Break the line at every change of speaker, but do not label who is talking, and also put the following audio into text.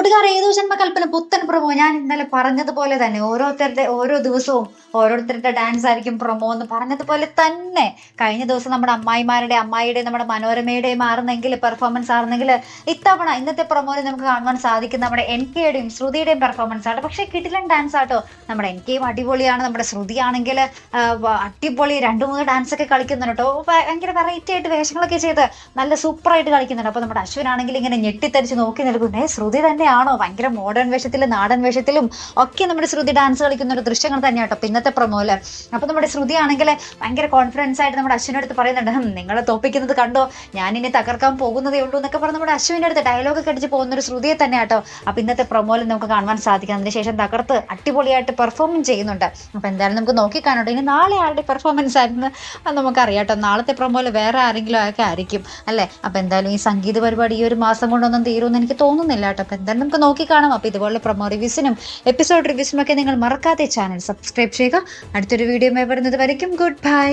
കൂട്ടുകാർ ഏതോ ജന്മകൽപ്പന പുത്തൻ പ്രൊമോ. ഞാൻ ഇന്നലെ പറഞ്ഞതുപോലെ തന്നെ ഓരോ ദിവസവും ഓരോരുത്തരുടെ ഡാൻസ് ആയിരിക്കും പ്രൊമോ എന്ന് പറഞ്ഞതുപോലെ തന്നെ കഴിഞ്ഞ ദിവസം നമ്മുടെ അമ്മായിയുടെയും നമ്മുടെ മനോരമയുടെയും ആയിരുന്നെങ്കിൽ പെർഫോമൻസ് ആയിരുന്നെങ്കിൽ ഇന്നത്തെ പ്രൊമോയിൽ നമുക്ക് കാണുവാൻ സാധിക്കും നമ്മുടെ NKയുടെയും ശ്രുതിയുടെയും പെർഫോമൻസ് ആണ്. പക്ഷെ കിടിലൻ ഡാൻസ് ആട്ടോ. നമ്മുടെ NKയും അടിപൊളിയാണ്, നമ്മുടെ ശ്രുതി ആണെങ്കിൽ അടിപൊളി 2-3 ഡാൻസ് ഒക്കെ കളിക്കുന്നുണ്ട് കേട്ടോ. ഭയങ്കര വെറൈറ്റി ആയിട്ട് വേഷങ്ങളൊക്കെ ചെയ്ത് നല്ല സൂപ്പറായിട്ട് കളിക്കുന്നുണ്ട്. അപ്പൊ നമ്മുടെ അശ്വിനാണെങ്കിൽ ഇങ്ങനെ ഞെട്ടിത്തരിച്ച് നോക്കി നിൽക്കുന്നേ, ശ്രുതി തന്നെയാണോ? ഭയങ്കര മോഡേൺ വേഷത്തിലും നാടൻ വേഷത്തിലും ഒക്കെ നമ്മുടെ ശ്രുതി ഡാൻസ് കളിക്കുന്ന ഒരു ദൃശ്യങ്ങൾ തന്നെയാട്ടോ ഇന്നത്തെ പ്രൊമോയില്. അപ്പൊ നമ്മുടെ ശ്രുതി ആണെങ്കിൽ ഭയങ്കര കോൺഫിഡൻസ് ആയിട്ട് നമ്മുടെ അശ്വിൻ്റെ അടുത്ത് പറയുന്നുണ്ട്, നിങ്ങളെ തോപ്പിക്കുന്നത് കണ്ടോ, ഞാൻ ഇനി തകർക്കാൻ പോകുന്നതേ ഉള്ളൂ എന്നൊക്കെ പറഞ്ഞ് നമ്മുടെ അശ്വിൻ്റെ അടുത്ത് ഡയലോഗ് ഒക്കെ അടിച്ച് പോകുന്ന ഒരു ശ്രുതിയെ തന്നെ ആട്ടോ അപ്പൊ ഇന്നത്തെ പ്രൊമോയിൽ നമുക്ക് കാണുവാൻ സാധിക്കും. അതിനുശേഷം തകർത്ത് അടിപൊളിയായിട്ട് പെർഫോം ചെയ്യുന്നുണ്ട്. അപ്പൊ എന്തായാലും നമുക്ക് നോക്കിക്കാണോട്ടോ. ഇനി നാളെ ആരുടെ പെർഫോമൻസ് ആയിരുന്നു അത് നമുക്കറിയാട്ടോ. നാളത്തെ പ്രൊമോയിൽ വേറെ ആരെങ്കിലും ഒക്കെ ആയിരിക്കും അല്ലേ. അപ്പൊ എന്തായാലും ഈ സംഗീത പരിപാടി ഈ ഒരു മാസം കൊണ്ടൊന്നും തീരുമെന്ന് എനിക്ക് തോന്നുന്നില്ല കേട്ടോ. അപ്പൊ എന്തായാലും നമുക്ക് നോക്കിക്കാണാം. അപ്പൊ ഇതുപോലുള്ള പ്രൊമോ റിവ്യൂസിനും എപ്പിസോഡ് റിവ്യൂസിനും ഒക്കെ നിങ്ങൾ മറക്കാതെ ചാനൽ സബ്സ്ക്രൈബ് ചെയ്യുക. അടുത്തൊരു വീഡിയോ വരുന്നത് വരയ്ക്കും ഗുഡ് ബൈ.